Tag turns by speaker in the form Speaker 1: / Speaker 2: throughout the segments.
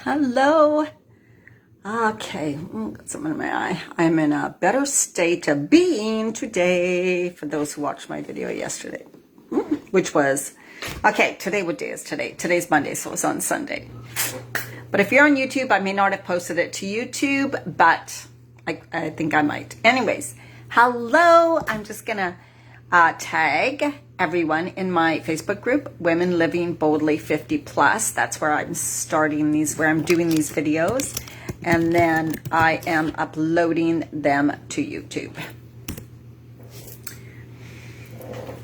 Speaker 1: Hello. Okay, got something in my eye. I'm in a better state of being today for those who watched my video yesterday, which was, okay, today, what day is today? Today's Monday, so it's on Sunday. But if you're on YouTube, I may not have posted it to YouTube, but I think I might. Anyways, hello. I'm just going to tag everyone in my Facebook group, Women Living Boldly 50 Plus. That's where I'm starting these, where I'm doing these videos. And then I am uploading them to YouTube.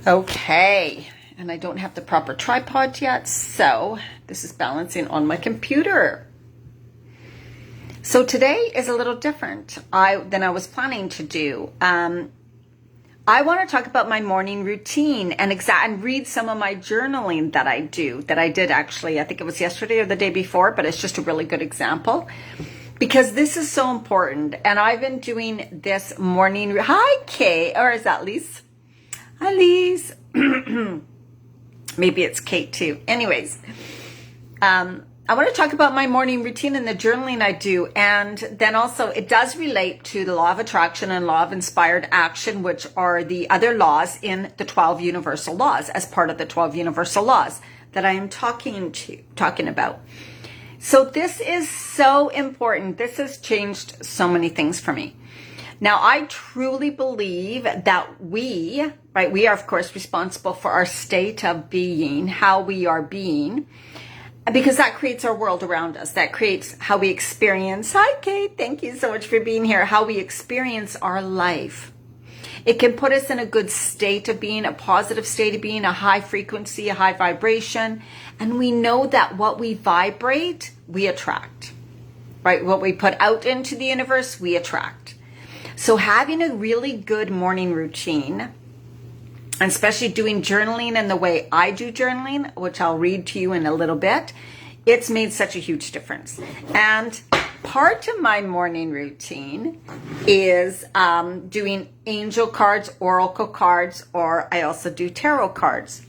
Speaker 1: Okay. And I don't have the proper tripod yet, so this is balancing on my computer. So today is a little different than I was planning to do. I want to talk about my morning routine and read some of my journaling that I do, that I did actually, I think it was yesterday or the day before, but it's just a really good example because this is so important. And I've been doing this morning. Hi, Kay, or is that Lise? Hi, Lise. Maybe it's Kate too. Anyways, I want to talk about my morning routine and the journaling I do. And then also it does relate to the law of attraction and law of inspired action, which are the other laws in the 12 universal laws as part of the 12 universal laws that I am talking about. So this is so important. This has changed so many things for me. Now, I truly believe that we are, of course, responsible for our state of being, how we are being, because that creates our world around us. That creates how we experience. Hi, Kate. Thank you so much for being here. How we experience our life. It can put us in a good state of being, a positive state of being, a high frequency, a high vibration. And we know that what we vibrate, we attract, right? What we put out into the universe, we attract. So having a really good morning routine, and especially doing journaling in the way I do journaling, which I'll read to you in a little bit, it's made such a huge difference. And part of my morning routine is doing angel cards, oracle cards, or I also do tarot cards.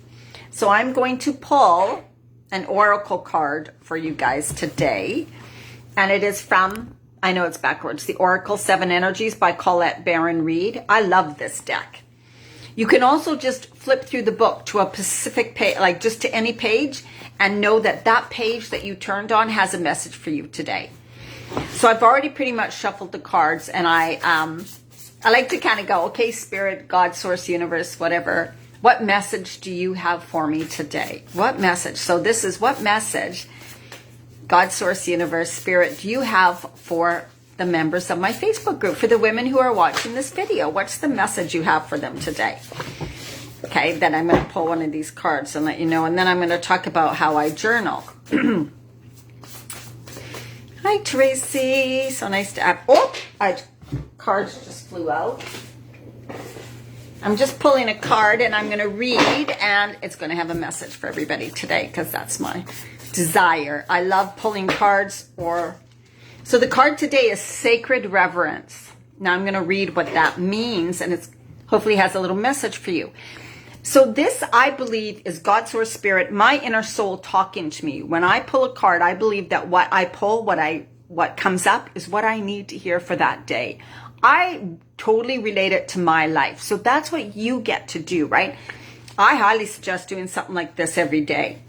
Speaker 1: So I'm going to pull an oracle card for you guys today. And it is from, I know it's backwards, The Oracle 7 Energies by Colette Baron Reed. I love this deck. You can also just flip through the book to a specific page, like just to any page, and know that that page that you turned on has a message for you today. So I've already pretty much shuffled the cards, and I like to kind of go, okay, Spirit, God, Source, Universe, whatever. What message do you have for me today? What message? So this is what message, God, Source, Universe, Spirit, do you have for the members of my Facebook group, for the women who are watching this video? What's the message you have for them today? Okay, then I'm going to pull one of these cards and let you know, and then I'm going to talk about how I journal. Hi, Tracy. So nice to have. Cards just flew out. I'm just pulling a card, and I'm going to read, and it's going to have a message for everybody today, because that's my desire. I love pulling cards. So the card today is Sacred Reverence. Now I'm going to read what that means, and it's hopefully has a little message for you. So this, I believe, is God, Source, Spirit, my inner soul talking to me. When I pull a card, I believe that what I pull, what comes up is what I need to hear for that day. I totally relate it to my life. So that's what you get to do, right? I highly suggest doing something like this every day.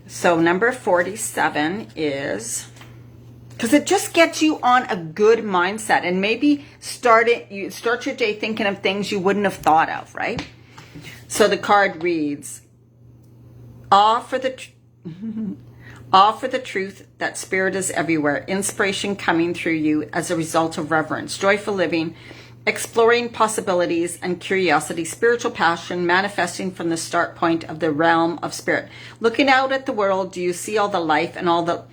Speaker 1: So number 47 is, because it just gets you on a good mindset, and maybe start your day thinking of things you wouldn't have thought of, right? So the card reads, "Awe for the truth that Spirit is everywhere, inspiration coming through you as a result of reverence, joyful living, exploring possibilities and curiosity, spiritual passion manifesting from the start point of the realm of spirit. Looking out at the world, do you see all the life and all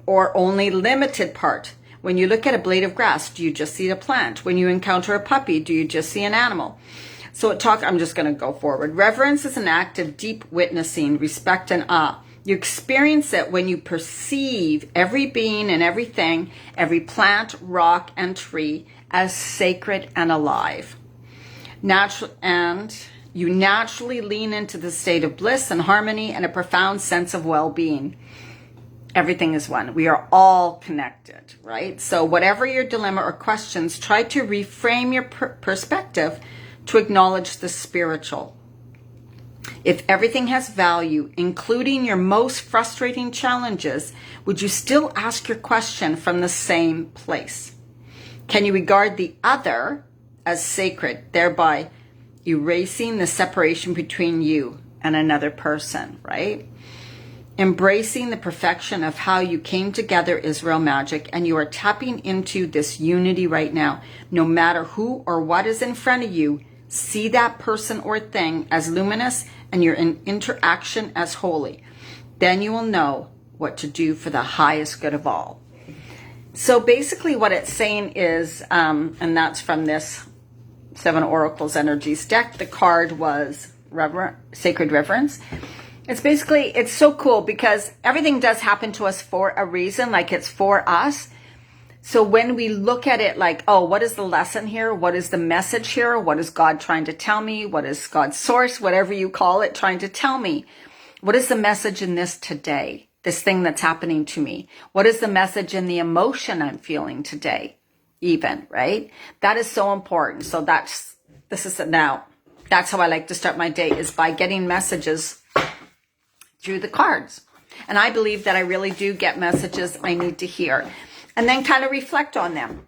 Speaker 1: or only limited part? When you look at a blade of grass, do you just see a plant? When you encounter a puppy, do you just see an animal?" So I'm just going to go forward. Reverence is an act of deep witnessing, respect, and awe. You experience it when you perceive every being and everything, every plant, rock, and tree as sacred and alive. And you naturally lean into the state of bliss and harmony and a profound sense of well-being. Everything is one. We are all connected, right? So whatever your dilemma or questions, try to reframe your perspective to acknowledge the spiritual. If everything has value, including your most frustrating challenges, would you still ask your question from the same place? Can you regard the other as sacred, thereby erasing the separation between you and another person, right? Embracing the perfection of how you came together is real magic, and you are tapping into this unity right now. No matter who or what is in front of you, see that person or thing as luminous and your interaction as holy. Then you will know what to do for the highest good of all. So basically what it's saying is, and that's from this Seven Oracles Energies deck, the card was Sacred Reverence. It's basically, it's so cool because everything does happen to us for a reason, like it's for us. So when we look at it like, oh, what is the lesson here? What is the message here? What is God trying to tell me? What is God's source, whatever you call it, trying to tell me? What is the message in this today? This thing that's happening to me? What is the message in the emotion I'm feeling today? Even, right? That is so important. So that's how I like to start my day, is by getting messages through the cards. And I believe that I really do get messages I need to hear, and then kind of reflect on them.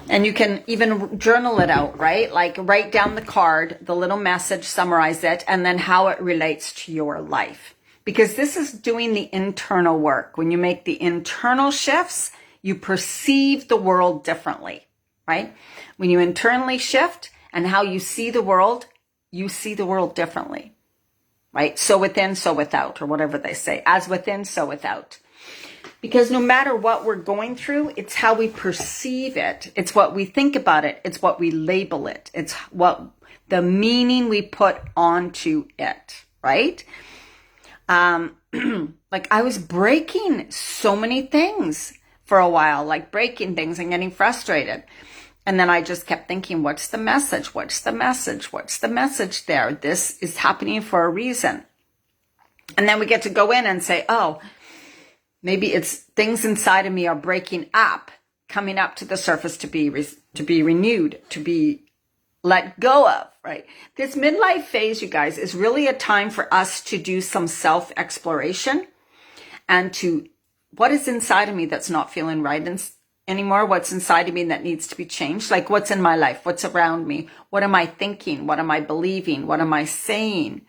Speaker 1: And you can even journal it out, right? Like write down the card, the little message, summarize it, and then how it relates to your life. Because this is doing the internal work. When you make the internal shifts, you perceive the world differently, right? When you internally shift and how you see the world differently. Right? So within, so without, or whatever they say. As within, so without. Because no matter what we're going through, it's how we perceive it. It's what we think about it. It's what we label it. It's what the meaning we put onto it. Right? Like I was breaking so many things for a while, like breaking things and getting frustrated. And then I just kept thinking, what's the message? What's the message? What's the message there? This is happening for a reason. And then we get to go in and say, oh, maybe it's things inside of me are breaking up, coming up to the surface to be renewed, to be let go of, right? This midlife phase, you guys, is really a time for us to do some self-exploration and to, what is inside of me that's not feeling right anymore? What's inside of me that needs to be changed? Like what's in my life? What's around me? What am I thinking? What am I believing? What am I saying?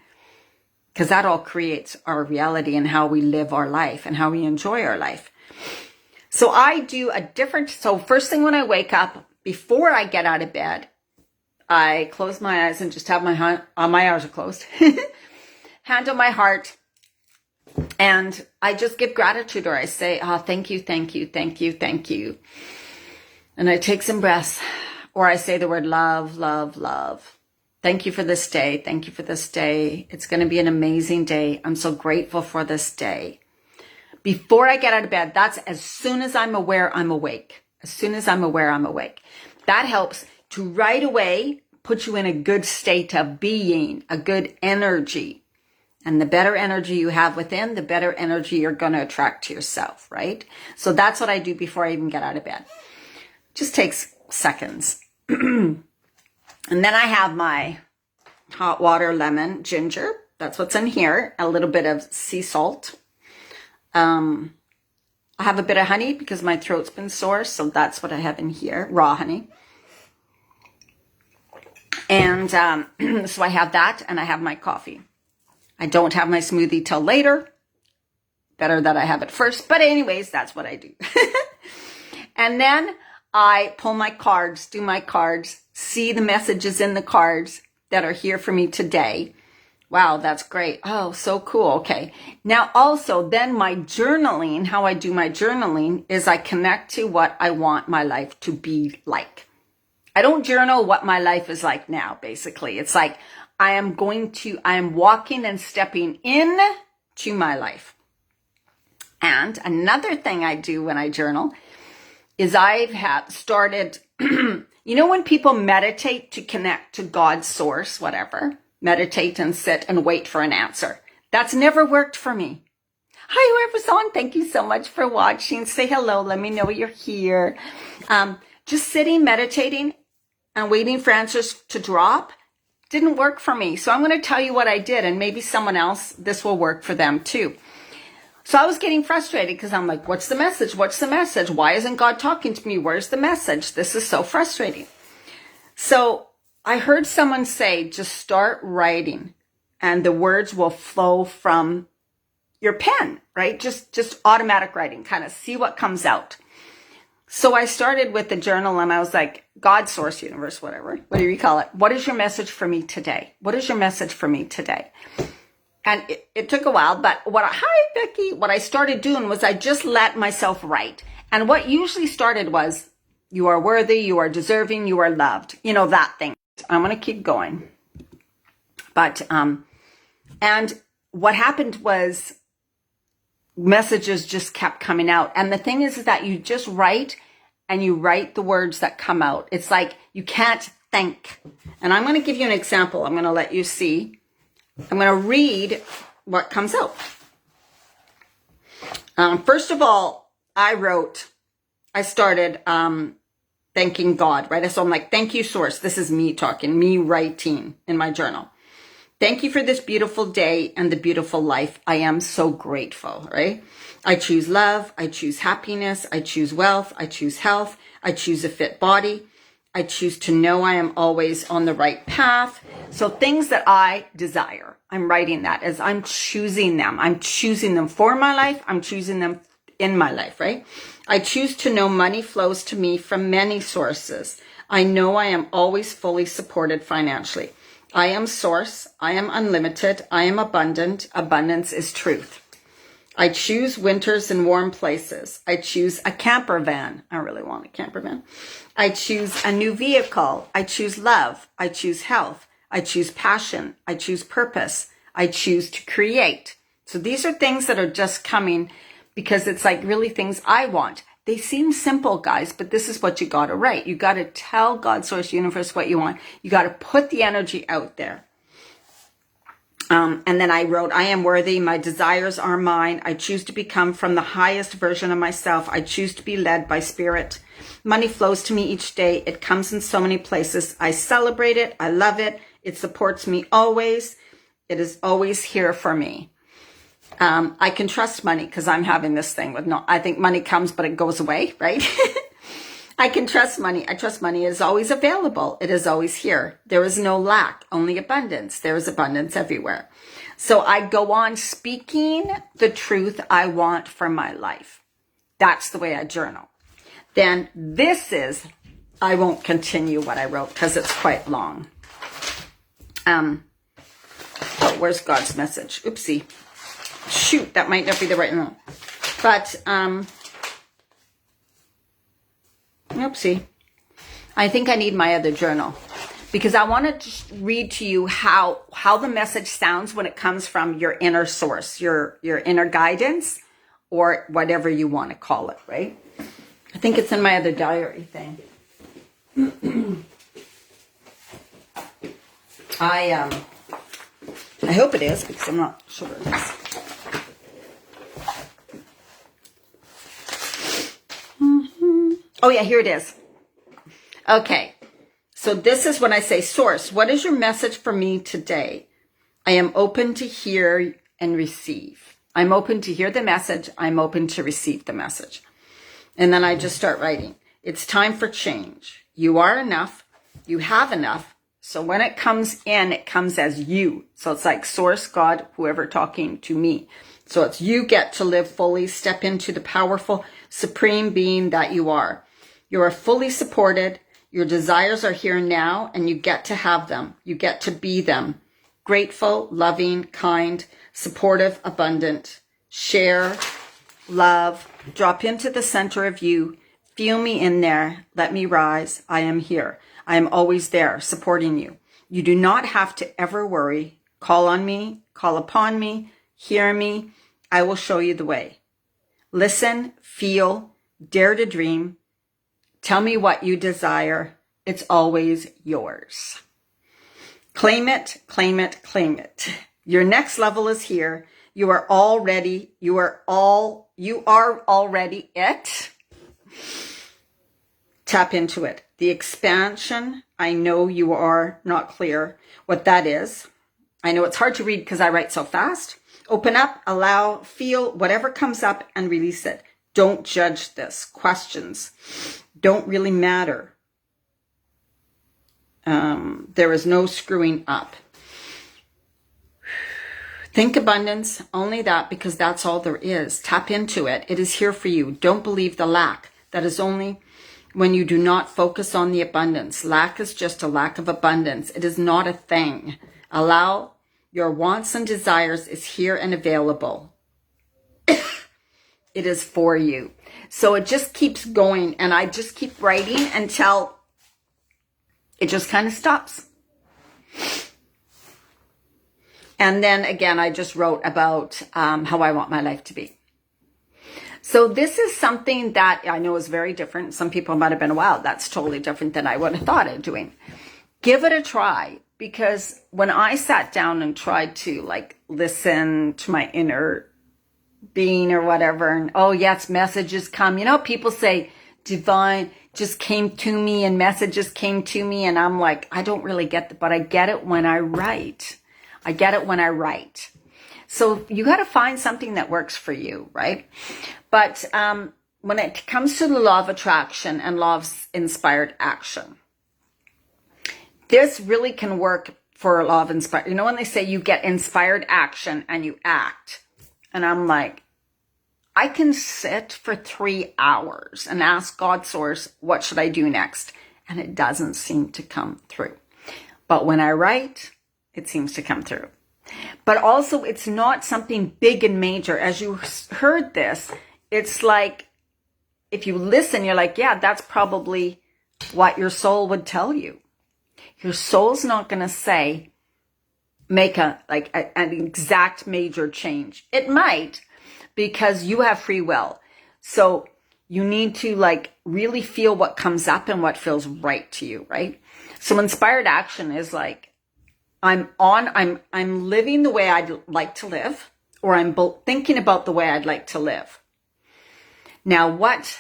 Speaker 1: Because that all creates our reality and how we live our life and how we enjoy our life. So I do so first thing when I wake up, before I get out of bed, I close my eyes and just have my eyes are closed, hand on my heart. And I just give gratitude, or I say, oh, thank you, thank you, thank you, thank you. And I take some breaths, or I say the word love, love, love. Thank you for this day. Thank you for this day. It's going to be an amazing day. I'm so grateful for this day. Before I get out of bed, that's as soon as I'm aware, I'm awake. As soon as I'm aware, I'm awake. That helps to right away put you in a good state of being, a good energy. And the better energy you have within, the better energy you're going to attract to yourself, right? So that's what I do before I even get out of bed. Just takes seconds. And then I have my hot water, lemon, ginger. That's what's in here. A little bit of sea salt. I have a bit of honey because my throat's been sore. So that's what I have in here. Raw honey. And so I have that, and I have my coffee. I don't have my smoothie till later. Better that I have it first. But anyways, that's what I do. And then I pull my cards, do my cards, see the messages in the cards that are here for me today. Wow, that's great. Oh, so cool. Okay. Now also then my journaling, how I do my journaling is I connect to what I want my life to be like. I don't journal what my life is like now, basically. It's like I am walking and stepping in to my life. And another thing I do when I journal is I've started, when people meditate to connect to God's source, whatever, meditate and sit and wait for an answer. That's never worked for me. Hi, whoever's on. Thank you so much for watching. Say hello. Let me know you're here. Just sitting, meditating, and waiting for answers to drop didn't work for me. So I'm going to tell you what I did, and maybe someone else, this will work for them too. So I was getting frustrated because I'm like, what's the message? What's the message? Why isn't God talking to me? Where's the message? This is so frustrating. So I heard someone say, just start writing and the words will flow from your pen, right? Just automatic writing, kind of see what comes out. So I started with the journal and I was like, God, source, universe, whatever you call it. What is your message for me today? What is your message for me today? And it took a while, but hi, Becky. What I started doing was I just let myself write. And what usually started was, you are worthy, you are deserving, you are loved. You know, that thing. I'm going to keep going. But, and what happened was messages just kept coming out. And the thing is that you just write and you write the words that come out. It's like you can't think. And I'm going to give you an example. I'm going to let you see. I'm going to read what comes out. First of all, I started thanking God, right? So I'm like, thank you, source. This is me talking, me writing in my journal. Thank you for this beautiful day and the beautiful life. I am so grateful, right? I choose love. I choose happiness. I choose wealth. I choose health. I choose a fit body. I choose to know I am always on the right path. So things that I desire, I'm writing that as I'm choosing them. I'm choosing them for my life. I'm choosing them in my life, right? I choose to know money flows to me from many sources. I know I am always fully supported financially. I am source. I am unlimited. I am abundant. Abundance is truth. I choose winters in warm places. I choose a camper van. I really want a camper van. I choose a new vehicle. I choose love. I choose health. I choose passion. I choose purpose. I choose to create. So these are things that are just coming because it's like really things I want. They seem simple, guys, but this is what you got to write. You got to tell God, source, universe what you want. You got to put the energy out there. And then I wrote, I am worthy. My desires are mine. I choose to become from the highest version of myself. I choose to be led by spirit. Money flows to me each day. It comes in so many places. I celebrate it. I love it. It supports me always. It is always here for me. I can trust money because I'm having this thing with I think money comes, but it goes away, right? I can trust money. I trust money is always available. It is always here. There is no lack, only abundance. There is abundance everywhere. So I go on speaking the truth I want for my life. That's the way I journal. Then I won't continue what I wrote because it's quite long. Where's God's message? Oopsie. Shoot, that might not be the right one. But, oopsie. I think I need my other journal because I want to just read to you how the message sounds when it comes from your inner source, your inner guidance, or whatever you want to call it, right? I think it's in my other diary thing. I hope it is because I'm not sure it is. Oh yeah, here it is. Okay. So this is when I say, source, what is your message for me today? I am open to hear and receive. I'm open to hear the message. I'm open to receive the message. And then I just start writing. It's time for change. You are enough. You have enough. So when it comes in, it comes as you. So it's like source, God, whoever talking to me. So it's you get to live fully, step into the powerful, supreme being that you are. You are fully supported. Your desires are here now, and you get to have them. You get to be them. Grateful, loving, kind, supportive, abundant. Share, love, drop into the center of you. Feel me in there. Let me rise. I am here. I am always there, supporting you. You do not have to ever worry. Call on me, call upon me, hear me. I will show you the way. Listen, feel, dare to dream. Tell me what you desire. It's always yours. Claim it, claim it, claim it. Your next level is here. You are already it. Tap into it. The expansion, I know you are not clear what that is. I know it's hard to read because I write so fast. Open up, allow, feel whatever comes up and release it. Don't judge this. Questions don't really matter. There is no screwing up. Think abundance, only that, because that's all there is. Tap into it. It is here for you. Don't believe the lack. That is only when you do not focus on the abundance. Lack is just a lack of abundance. It is not a thing. Allow your wants and desires is here and available. It is for you. So it just keeps going, and I just keep writing until it just kind of stops. And then again, I just wrote about how I want my life to be. So this is something that I know is very different. Some people might have been, wow, that's totally different than I would have thought of doing. Give it a try, because when I sat down and tried to like listen to my inner being or whatever, and oh yes, messages come. You know, people say divine just came to me and messages came to me, and I'm like, I don't really get that, but I get it when I write. I get it when I write. So you got to find something that works for you, right? But when it comes to the law of attraction and law of inspired action, this really can work for a law of inspired. You know, when they say you get inspired action and you act, and I'm like, I can sit for 3 hours and ask God source, what should I do next? And it doesn't seem to come through. But when I write, it seems to come through. But also, it's not something big and major. As you heard this, it's like, if you listen, you're like, yeah, that's probably what your soul would tell you. Your soul's not going to say, make an exact major change. It might, because you have free will. So you need to like really feel what comes up and what feels right to you, right? So inspired action is like, I'm living the way I'd like to live, or I'm thinking about the way I'd like to live. Now, what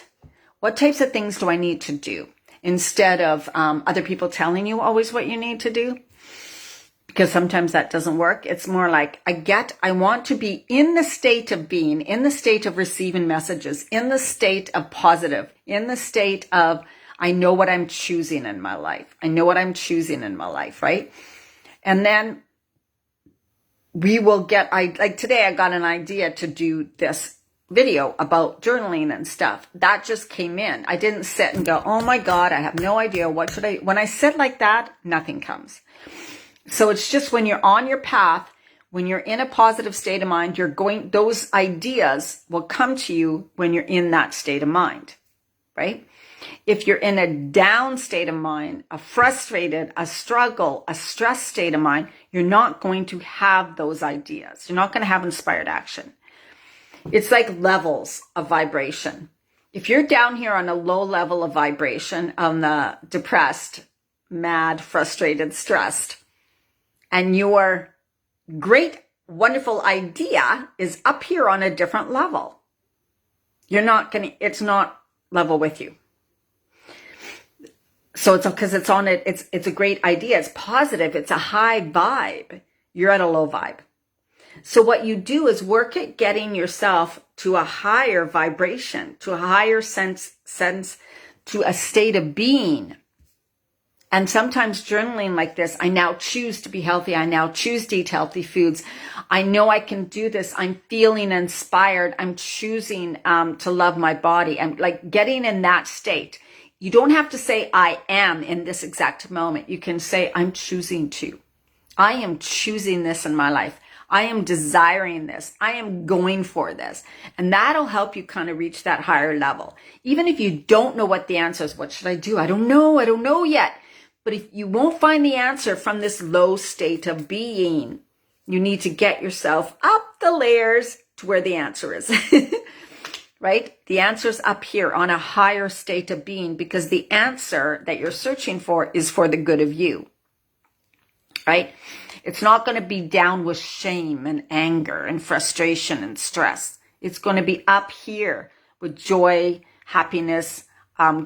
Speaker 1: types of things do I need to do instead of other people telling you always what you need to do? Because sometimes that doesn't work. It's more like, I want to be in the state of being, in the state of receiving messages, in the state of positive, in the state of, I know what I'm choosing in my life. I know what I'm choosing in my life, right? And then we will get, like today I got an idea to do this video about journaling and stuff. That just came in. I didn't sit and go, oh my God, I have no idea. What should I, when I sit like that, nothing comes. So it's just when you're on your path, when you're in a positive state of mind, those ideas will come to you when you're in that state of mind, right? If you're in a down state of mind, a frustrated, a struggle, a stressed state of mind, you're not going to have those ideas. You're not going to have inspired action. It's like levels of vibration. If you're down here on a low level of vibration, on the depressed, mad, frustrated, stressed, and your great, wonderful idea is up here on a different level, it's not level with you. So it's because it's on it. It's a great idea. It's positive. It's a high vibe. You're at a low vibe. So what you do is work at getting yourself to a higher vibration, to a higher sense, to a state of being. And sometimes journaling like this, I now choose to be healthy. I now choose to eat healthy foods. I know I can do this. I'm feeling inspired. I'm choosing to love my body. I'm like getting in that state. You don't have to say, I am in this exact moment. You can say, I'm choosing to. I am choosing this in my life. I am desiring this. I am going for this. And that'll help you kind of reach that higher level. Even if you don't know what the answer is, what should I do? I don't know yet. But if you won't find the answer from this low state of being, you need to get yourself up the layers to where the answer is. Right? The answer's up here on a higher state of being, because the answer that you're searching for is for the good of you. Right? It's not going to be down with shame and anger and frustration and stress. It's going to be up here with joy, happiness,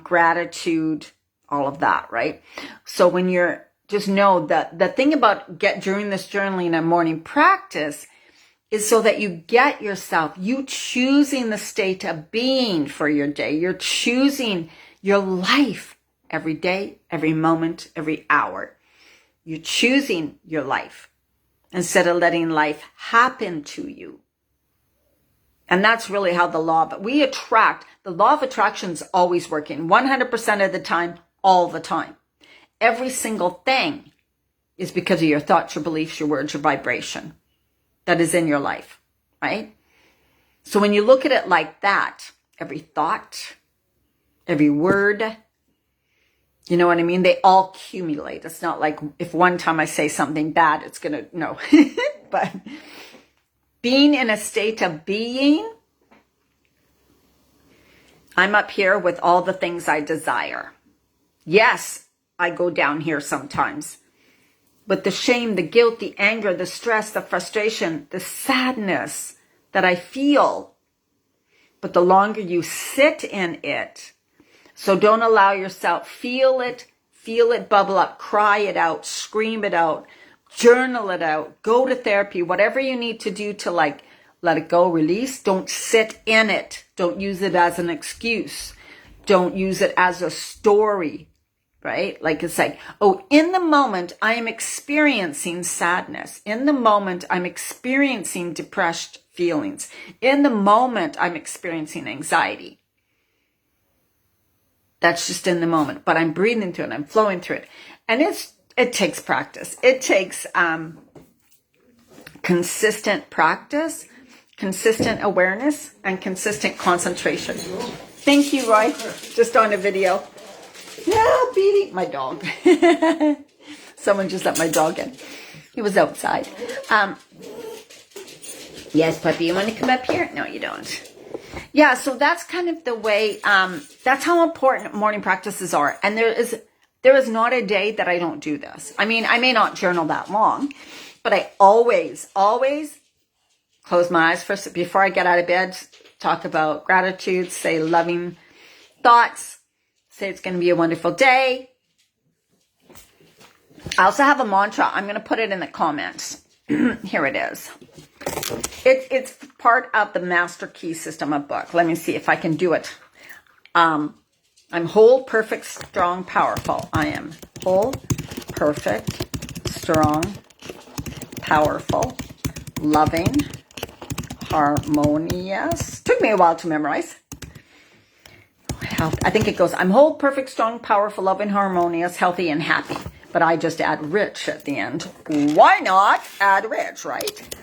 Speaker 1: gratitude, all of that, right? So when you're, just know that the thing about during this journaling and morning practice is so that you get yourself, you choosing the state of being for your day. You're choosing your life every day, every moment, every hour. You're choosing your life instead of letting life happen to you. And that's really how the law of attraction is always working 100% of the time, all the time. Every single thing is because of your thoughts, your beliefs, your words, your vibration that is in your life, right? So when you look at it like that, every thought, every word, you know what I mean? They all accumulate. It's not like if one time I say something bad, it's going to, no. But being in a state of being, I'm up here with all the things I desire. Yes, I go down here sometimes. But the shame, the guilt, the anger, the stress, the frustration, the sadness that I feel. But the longer you sit in it, so don't allow yourself, feel it bubble up, cry it out, scream it out, journal it out, go to therapy, whatever you need to do to like let it go, release. Don't sit in it. Don't use it as an excuse. Don't use it as a story. Right? Like it's like, oh, in the moment I am experiencing sadness. In the moment I'm experiencing depressed feelings. In the moment I'm experiencing anxiety. That's just in the moment, but I'm breathing through it. I'm flowing through it. And it takes practice. It takes consistent practice, consistent awareness, and consistent concentration. Thank you, Roy. Just on a video. No, beating my dog. Someone just let my dog in. He was outside. Yes, puppy, you want to come up here? No, you don't. Yeah, so that's kind of the way, that's how important morning practices are. And there is not a day that I don't do this. I mean, I may not journal that long, but I always close my eyes first before I get out of bed, talk about gratitude, say loving thoughts, say it's going to be a wonderful day. I also have a mantra. I'm going to put it in the comments. Here it is. It's part of the Master Key System of book. Let me see if I can do it. I'm whole, perfect, strong, powerful. I am whole, perfect, strong, powerful, loving, harmonious. Took me a while to memorize. I think it goes, I'm whole, perfect, strong, powerful, loving, harmonious, healthy, and happy. But I just add rich at the end. Why not add rich, right?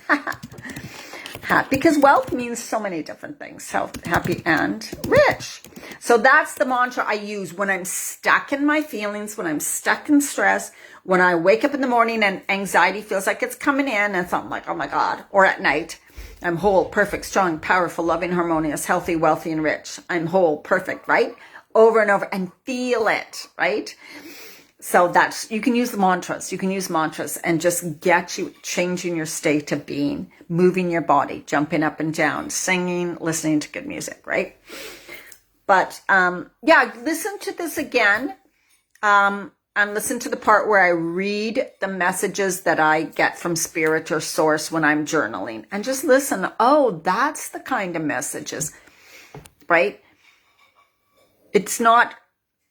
Speaker 1: Because wealth means so many different things. Health, happy, and rich. So that's the mantra I use when I'm stuck in my feelings, when I'm stuck in stress, when I wake up in the morning and anxiety feels like it's coming in and something like, oh my God, or at night. I'm whole, perfect, strong, powerful, loving, harmonious, healthy, wealthy, and rich. I'm whole, perfect, right? Over and over and feel it, right? So that's, you can use the mantras. You can use mantras and just get you changing your state of being, moving your body, jumping up and down, singing, listening to good music, right? But, yeah, listen to this again. And listen to the part where I read the messages that I get from spirit or source when I'm journaling. And just listen. Oh, that's the kind of messages, right? It's not,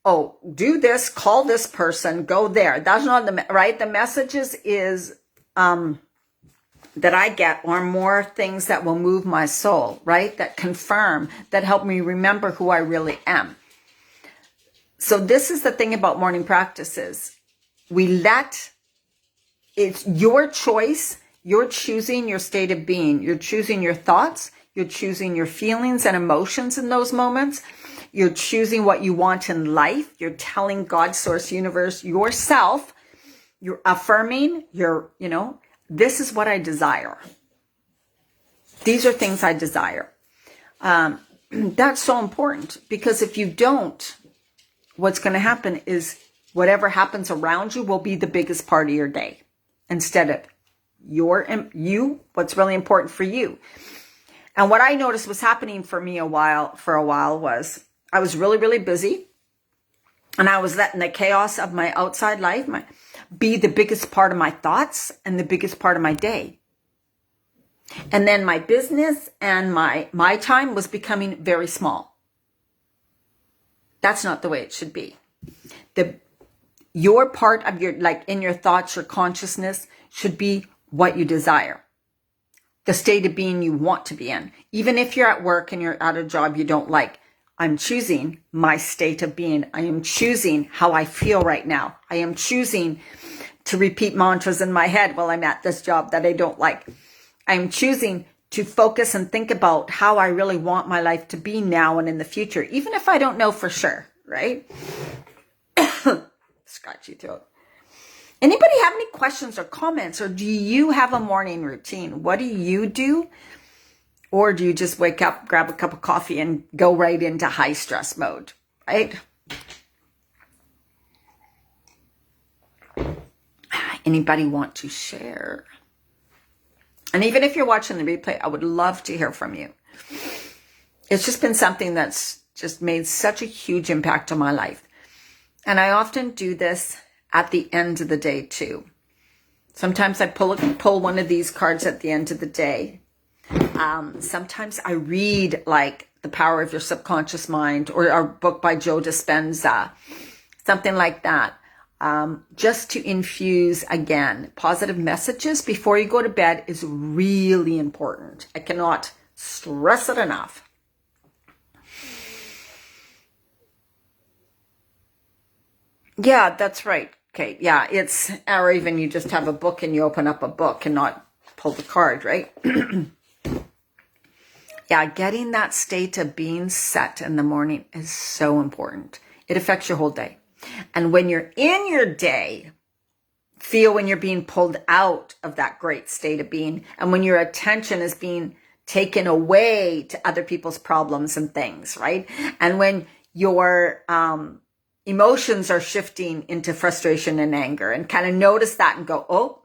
Speaker 1: oh, do this, call this person, go there. That's not the, right? The messages is, that I get are more things that will move my soul, right? That confirm, that help me remember who I really am. So this is the thing about morning practices. It's your choice. You're choosing your state of being. You're choosing your thoughts. You're choosing your feelings and emotions in those moments. You're choosing what you want in life. You're telling God, source, universe, yourself. You're affirming, this is what I desire. These are things I desire. That's so important because if you don't, what's going to happen is whatever happens around you will be the biggest part of your day instead of what's really important for you. And what I noticed was happening for me for a while was I was really, really busy, and I was letting the chaos of my outside life be the biggest part of my thoughts and the biggest part of my day. And then my business and my time was becoming very small. That's not the way it should be. Your part of your, like in your thoughts, your consciousness should be what you desire. The state of being you want to be in. Even if you're at work and you're at a job you don't like, I'm choosing my state of being. I am choosing how I feel right now. I am choosing to repeat mantras in my head while I'm at this job that I don't like. I am choosing to focus and think about how I really want my life to be now and in the future, even if I don't know for sure, right? Scratchy throat. Anybody have any questions or comments, or do you have a morning routine? What do you do? Or do you just wake up, grab a cup of coffee, and go right into high stress mode, right? Anybody want to share? And even if you're watching the replay, I would love to hear from you. It's just been something that's just made such a huge impact on my life. And I often do this at the end of the day too. Sometimes I pull one of these cards at the end of the day. Sometimes I read like The Power of Your Subconscious Mind, or a book by Joe Dispenza, something like that. Just to infuse, again, positive messages before you go to bed is really important. I cannot stress it enough. Yeah, that's right. Okay, yeah, or even you just have a book and you open up a book and not pull the card, right? Yeah, getting that state of being set in the morning is so important. It affects your whole day. And when you're in your day, feel when you're being pulled out of that great state of being, and when your attention is being taken away to other people's problems and things, right? And when your emotions are shifting into frustration and anger, and kind of notice that and go, oh,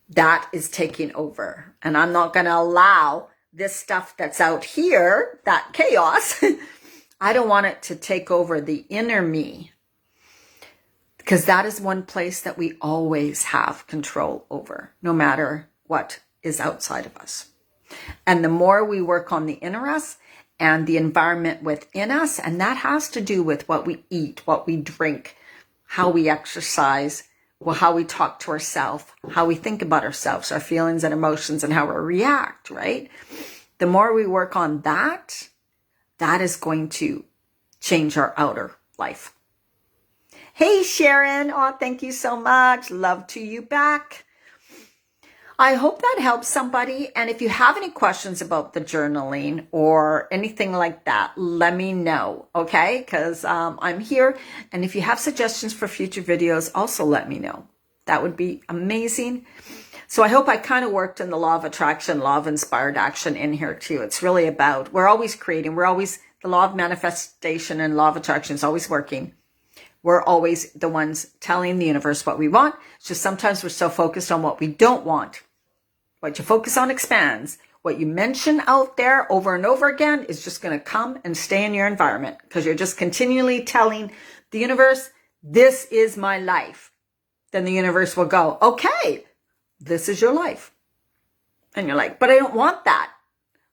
Speaker 1: that is taking over. And I'm not going to allow this stuff that's out here, that chaos, I don't want it to take over the inner me, because that is one place that we always have control over, no matter what is outside of us. And the more we work on the inner us and the environment within us, and that has to do with what we eat, what we drink, how we exercise, how we talk to ourselves, how we think about ourselves, our feelings and emotions, and how we react, right? The more we work on that, that is going to change our outer life. Hey, Sharon. Oh, thank you so much. Love to you back. I hope that helps somebody. And if you have any questions about the journaling or anything like that, let me know, okay? Because I'm here. And if you have suggestions for future videos, also let me know. That would be amazing. So I hope I kind of worked in the law of attraction, law of inspired action in here too. It's really about, we're always creating, the law of manifestation and law of attraction is always working. We're always the ones telling the universe what we want. It's just sometimes we're so focused on what we don't want. What you focus on expands. What you mention out there over and over again is just going to come and stay in your environment, because you're just continually telling the universe, this is my life. Then the universe will go, okay, this is your life. And you're like, but I don't want that.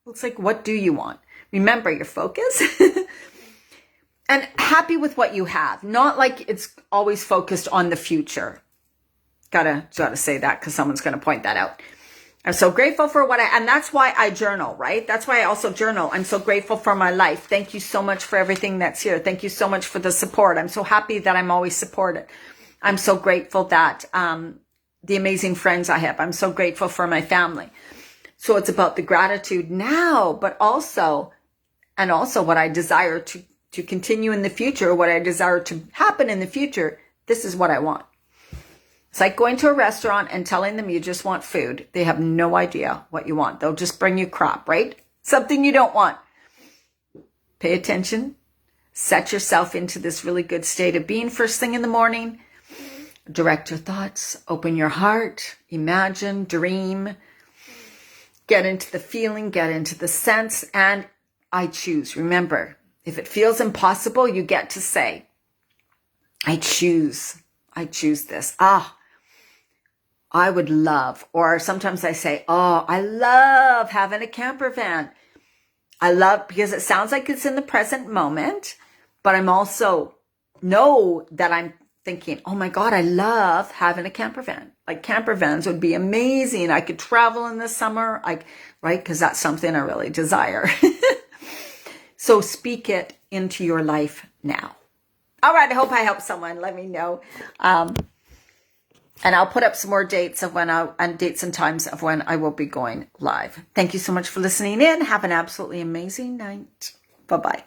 Speaker 1: Well, it's like, what do you want? Remember your focus and happy with what you have. Not like it's always focused on the future. Gotta say that, because someone's going to point that out. I'm so grateful for and that's why I journal, right? That's why I also journal. I'm so grateful for my life. Thank you so much for everything that's here. Thank you so much for the support. I'm so happy that I'm always supported. I'm so grateful that, the amazing friends I have. I'm so grateful for my family. So it's about the gratitude now, but also what I desire to continue in the future, what I desire to happen in the future. This is what I want. It's like going to a restaurant and telling them you just want food. They have no idea what you want. They'll just bring you crap, right? Something you don't want. Pay attention. Set yourself into this really good state of being first thing in the morning. Direct your thoughts, open your heart, imagine, dream, get into the feeling, get into the sense, and I choose. Remember, if it feels impossible, you get to say, I choose this. I would love, or sometimes I say, I love having a camper van. I love, because it sounds like it's in the present moment, but I'm also know that I'm thinking, oh my God, I love having a camper van. Like camper vans would be amazing. I could travel in the summer, right? Because that's something I really desire. So speak it into your life now. All right. I hope I helped someone. Let me know. And I'll put up some more dates dates and times of when I will be going live. Thank you so much for listening in. Have an absolutely amazing night. Bye-bye.